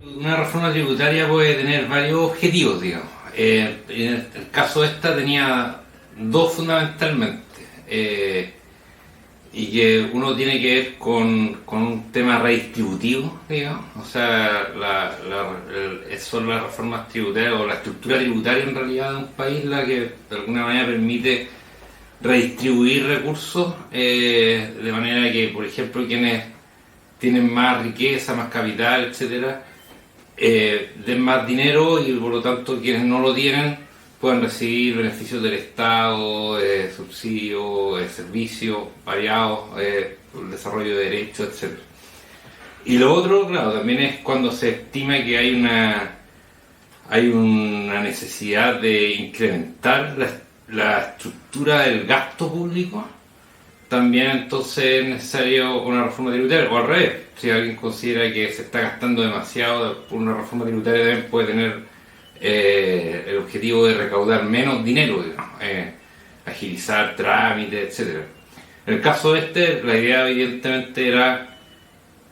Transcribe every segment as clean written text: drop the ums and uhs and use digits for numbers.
Una reforma tributaria puede tener varios objetivos, digamos. En el caso de esta tenía dos fundamentalmente, y que uno tiene que ver con un tema redistributivo, digamos. O sea, son las reformas tributarias o la estructura tributaria en realidad de un país la que de alguna manera permite redistribuir recursos, de manera que, por ejemplo, quienes tienen más riqueza, más capital, etcétera, den más dinero y por lo tanto quienes no lo tienen puedan recibir beneficios del Estado, subsidios, servicios variados, el desarrollo de derechos, etc. Y lo otro, claro, también es cuando se estima que hay una necesidad de incrementar la estructura del gasto público. También entonces es necesario una reforma tributaria, o al revés, si alguien considera que se está gastando demasiado, una reforma tributaria también puede tener el objetivo de recaudar menos dinero, digamos, agilizar trámites, etc. En el caso la idea evidentemente era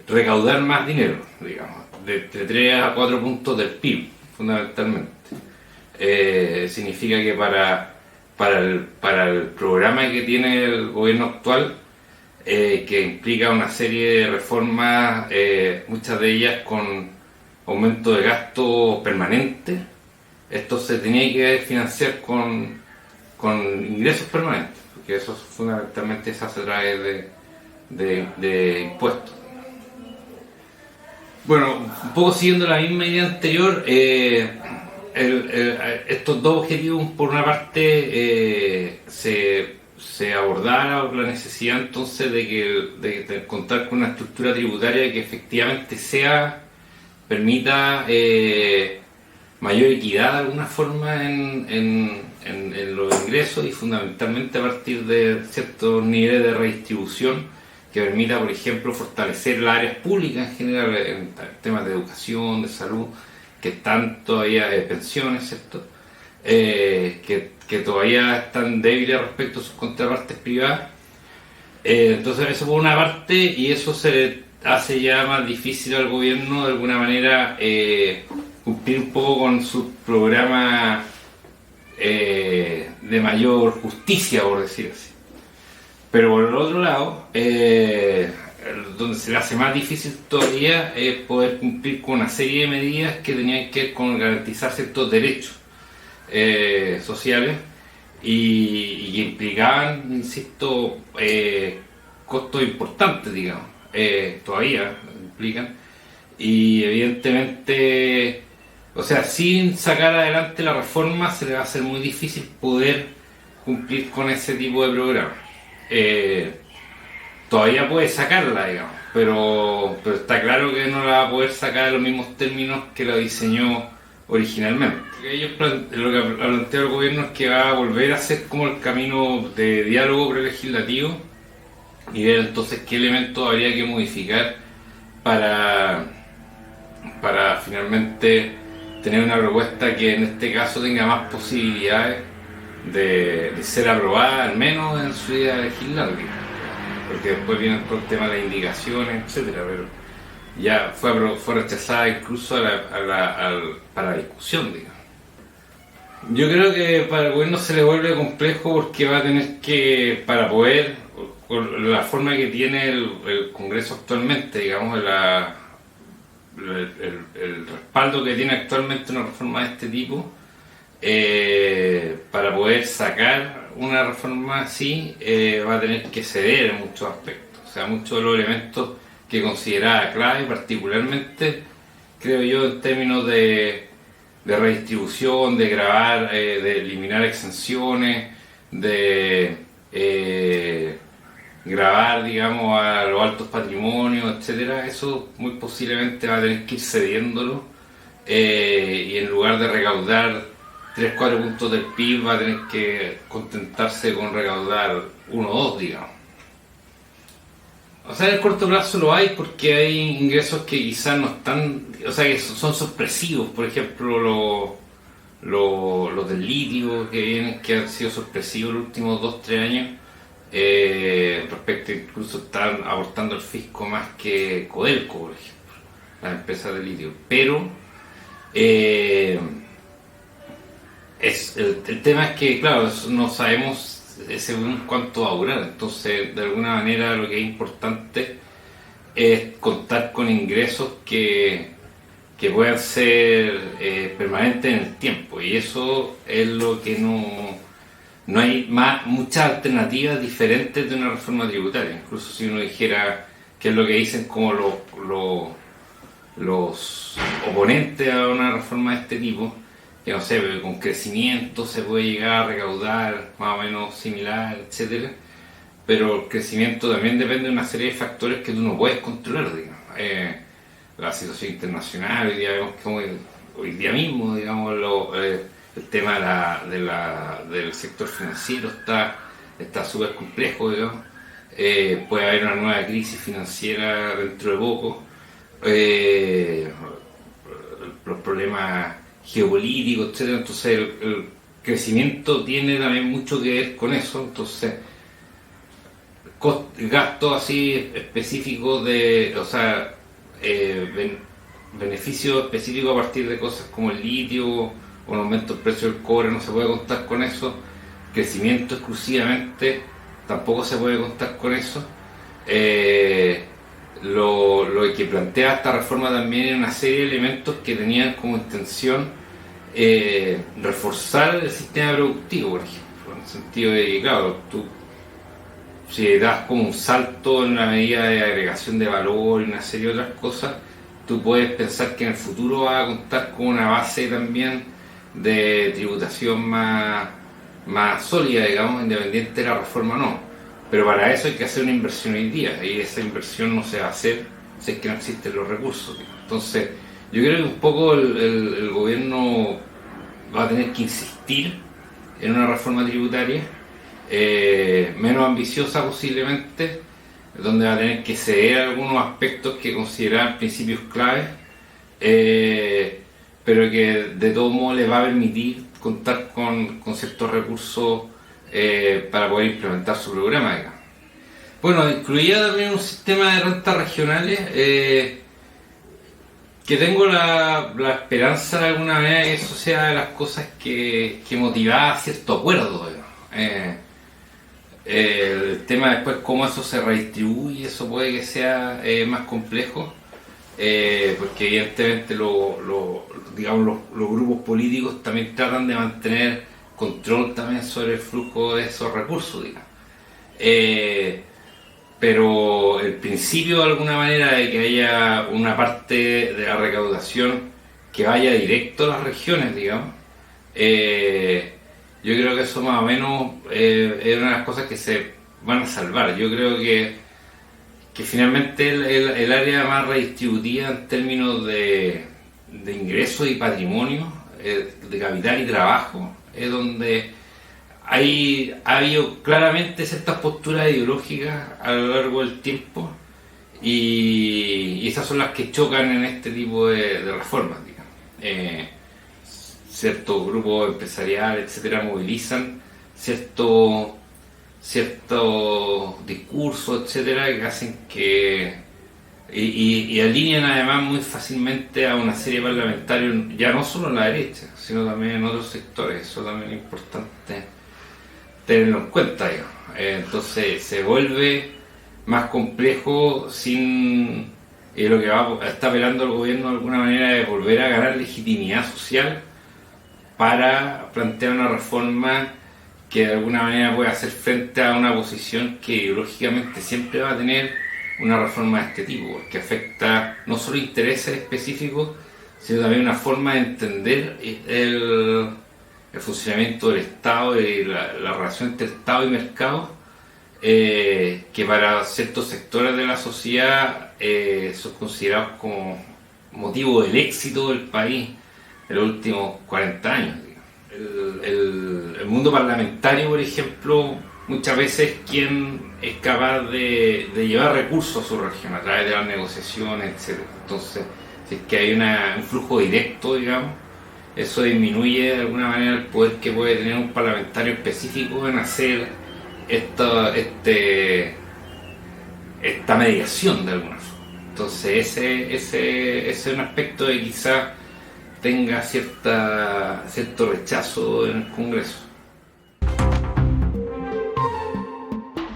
recaudar más dinero, digamos, de 3 a 4 puntos del PIB, fundamentalmente. Significa que para el programa que tiene el gobierno actual, que implica una serie de reformas, muchas de ellas con aumento de gasto permanente, esto se tenía que financiar con ingresos permanentes, porque eso fundamentalmente se hace a través de impuestos. Bueno, un poco siguiendo la misma idea anterior, estos dos objetivos, por una parte, se abordara la necesidad entonces de contar con una estructura tributaria que efectivamente permita mayor equidad de alguna forma en los ingresos, y fundamentalmente a partir de ciertos niveles de redistribución que permita, por ejemplo, fortalecer las áreas públicas en general, en temas de educación, de salud, que están todavía, pensiones, ¿cierto? Que todavía están débiles respecto a sus contrapartes privadas. Entonces eso por una parte, y eso se le hace ya más difícil al gobierno de alguna manera cumplir un poco con su programa de mayor justicia, por decir así. Pero por el otro lado, donde se le hace más difícil todavía es poder cumplir con una serie de medidas que tenían que ver con garantizar ciertos derechos sociales y que implicaban, insisto, costos importantes, digamos, todavía implican, y evidentemente, o sea, sin sacar adelante la reforma se le va a hacer muy difícil poder cumplir con ese tipo de programas. Todavía puede sacarla, digamos, pero está claro que no la va a poder sacar en los mismos términos que la diseñó originalmente. Lo que plantea el gobierno es que va a volver a hacer como el camino de diálogo prelegislativo y ver entonces qué elementos habría que modificar para finalmente tener una propuesta que en este caso tenga más posibilidades de ser aprobada, al menos en su día legislativa, porque después viene todo el tema de las indicaciones, etcétera, pero ya fue rechazada incluso para discusión, digamos. Yo creo que para el gobierno se le vuelve complejo porque va a tener que, para poder, con la forma que tiene el Congreso actualmente, digamos, el respaldo que tiene actualmente una reforma de este tipo, para poder sacar una reforma así, va a tener que ceder en muchos aspectos. O sea, muchos de los elementos que consideraba clave, particularmente, creo yo, en términos de redistribución, de grabar, de eliminar exenciones, de grabar, digamos, a los altos patrimonios, etcétera, eso muy posiblemente va a tener que ir cediéndolo, y en lugar de recaudar 3-4 puntos del PIB va a tener que contentarse con recaudar 1 o 2, digamos. O sea, en el corto plazo lo hay porque hay ingresos que quizás no están, o sea, que son sorpresivos. Por ejemplo, los del litio que han sido sorpresivos los últimos 2-3 años, respecto incluso están aportando el fisco más que Codelco, por ejemplo. las empresas de litio. Pero eh, el tema es que, claro, no sabemos según cuánto va a durar. Entonces, de alguna manera, lo que es importante es contar con ingresos que puedan ser permanentes en el tiempo. Y eso es lo que no hay muchas alternativas diferentes de una reforma tributaria. Incluso si uno dijera que es lo que dicen como los oponentes a una reforma de este tipo, que no sé, con crecimiento se puede llegar a recaudar más o menos similar, etcétera, pero el crecimiento también depende de una serie de factores que tú no puedes controlar, digamos. La situación internacional, hoy día vemos que hoy día mismo, digamos, el tema del sector financiero está súper complejo, digamos. Puede haber una nueva crisis financiera dentro de poco. Los problemas geopolíticos, etcétera. Entonces el crecimiento tiene también mucho que ver con eso. Entonces gastos así específicos beneficios específicos a partir de cosas como el litio o el aumento del precio del cobre, no se puede contar con eso. Crecimiento exclusivamente tampoco se puede contar con eso. Lo que plantea esta reforma también es una serie de elementos que tenían como intención reforzar el sistema productivo, por ejemplo, en el sentido de que, claro, tú si das como un salto en la medida de agregación de valor y una serie de otras cosas, tú puedes pensar que en el futuro vas a contar con una base también de tributación más sólida, digamos, independiente de la reforma o no. Pero para eso hay que hacer una inversión hoy día, y esa inversión no se va a hacer si es que no existen los recursos, digamos. Entonces, yo creo que un poco el gobierno va a tener que insistir en una reforma tributaria menos ambiciosa posiblemente, donde va a tener que ceder algunos aspectos que consideran principios claves, pero que de todo modo le va a permitir contar con ciertos recursos para poder implementar su programa, digamos. Bueno, incluía también un sistema de rentas regionales que tengo la esperanza de alguna manera que eso sea de las cosas que motivaba cierto acuerdo, digamos. El tema después cómo eso se redistribuye, eso puede que sea más complejo, porque evidentemente digamos, los grupos políticos también tratan de mantener control también sobre el flujo de esos recursos, digamos. Pero el principio de alguna manera de que haya una parte de la recaudación que vaya directo a las regiones, digamos, yo creo que eso más o menos es una de las cosas que se van a salvar. Yo creo que finalmente el área más redistributiva en términos de ingresos y patrimonio, de capital y trabajo, es donde ha habido claramente ciertas posturas ideológicas a lo largo del tiempo, y esas son las que chocan en este tipo de reformas, digamos. Ciertos grupos empresariales, etcétera, movilizan ciertos discursos, etcétera, que hacen que y alinean además muy fácilmente a una serie de parlamentarios, ya no solo en la derecha, sino también en otros sectores. Eso también es importante tenerlo en cuenta, digamos. Entonces se vuelve más complejo sin lo que está apelando el gobierno de alguna manera es volver a ganar legitimidad social para plantear una reforma que de alguna manera pueda hacer frente a una posición que ideológicamente siempre va a tener una reforma de este tipo, que afecta no solo intereses específicos, sino también una forma de entender el funcionamiento del Estado y la relación entre Estado y mercado, que para ciertos sectores de la sociedad son considerados como motivo del éxito del país en los últimos 40 años. El mundo parlamentario, por ejemplo, muchas veces quien es capaz de llevar recursos a su región a través de las negociaciones, etc. Entonces, si es que hay un flujo directo, digamos, eso disminuye de alguna manera el poder que puede tener un parlamentario específico en hacer esta mediación de alguna forma. Entonces ese es un aspecto que quizás tenga cierto rechazo en el Congreso.